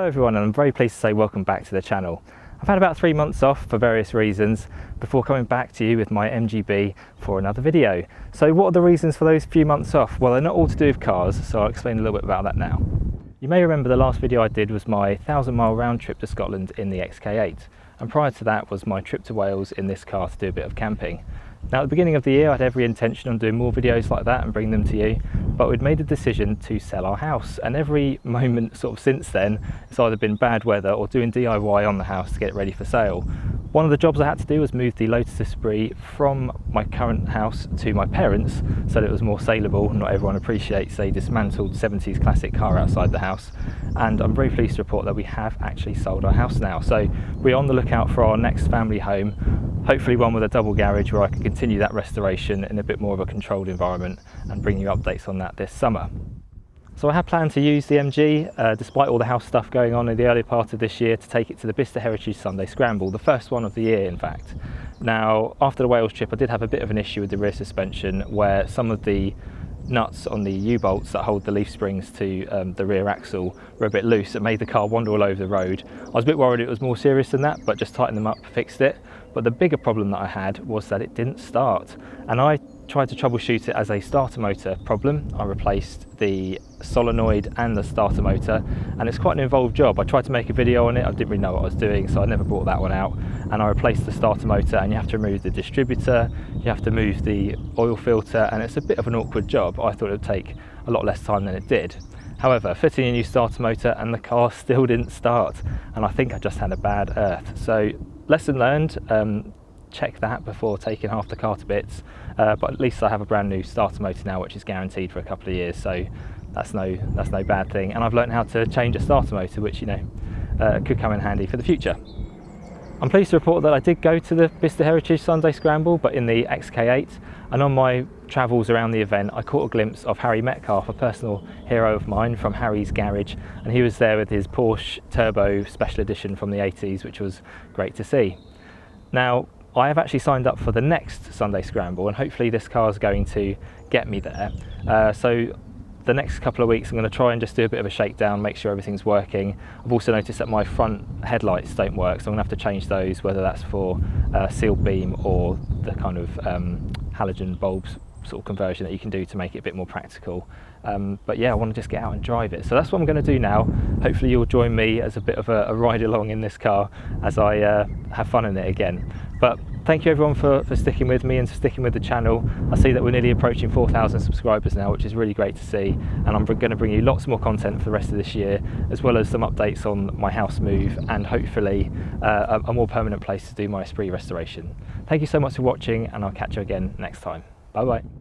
everyone, and I'm very pleased to say welcome back to the channel. I've had about 3 months off for various reasons before coming back to you with my MGB for another video. So what are the reasons for those few months off? Well, they're not all to do with cars, so I'll explain a little bit about that now. You may remember the last video I did was my 1,000-mile round trip to Scotland in the XK8, and prior to that was my trip to Wales in this car to do a bit of camping. Now at the beginning of the year I had every intention on doing more videos like that and bring them to you, but we'd made a decision to sell our house, and every moment sort of since then it's either been bad weather or doing DIY on the house to get it ready for sale. One of the jobs I had to do was move the Lotus Esprit from my current house to my parents' so that it was more saleable. Not everyone appreciates a dismantled 70s classic car outside the house, and I'm very pleased to report that we have actually sold our house now. So we're on the lookout for our next family home, hopefully one with a double garage where I can continue that restoration in a bit more of a controlled environment and bring you updates on that this summer. So I had planned to use the MG, despite all the house stuff going on in the early part of this year, to take it to the Bicester Heritage Sunday Scramble, the first one of the year in fact. Now after the Wales trip I did have a bit of an issue with the rear suspension where some of the nuts on the U-bolts that hold the leaf springs to the rear axle were a bit loose. It made the car wander all over the road. I was a bit worried it was more serious than that, but just tightened them up, fixed it. But the bigger problem that I had was that it didn't start, and I tried to troubleshoot it as a starter motor problem. I replaced the solenoid and the starter motor, and it's quite an involved job. I tried to make a video on it, I didn't really know what I was doing, so I never brought that one out. And I replaced the starter motor, and you have to remove the distributor, you have to move the oil filter, and it's a bit of an awkward job. I thought it would take a lot less time than it did. However, fitting a new starter motor and the car still didn't start, and I think I just had a bad earth. So lesson learned, check that before taking half the car to bits, but at least I have a brand new starter motor now which is guaranteed for a couple of years, so that's no bad thing. And I've learned how to change a starter motor, which could come in handy for the future. I'm pleased to report that I did go to the Bicester Heritage Sunday Scramble, but in the XK8, and on my travels around the event I caught a glimpse of Harry Metcalf, a personal hero of mine from Harry's garage, and he was there with his Porsche Turbo Special Edition from the 80s, which was great to see. Now I have actually signed up for the next Sunday Scramble, and hopefully this car is going to get me there. So the next couple of weeks I'm going to try and just do a bit of a shakedown, make sure everything's working. I've also noticed that my front headlights don't work, so I'm going to have to change those, whether that's for sealed beam or the kind of halogen bulbs sort of conversion that you can do to make it a bit more practical. But yeah, I want to just get out and drive it, so that's what I'm going to do now. Hopefully you'll join me as a bit of a ride along in this car as I have fun in it again. But thank you everyone for sticking with me and sticking with the channel. I see that we're nearly approaching 4,000 subscribers now, which is really great to see, and I'm going to bring you lots more content for the rest of this year, as well as some updates on my house move and hopefully a more permanent place to do my Esprit restoration. Thank you so much for watching, and I'll catch you again next time. Bye bye.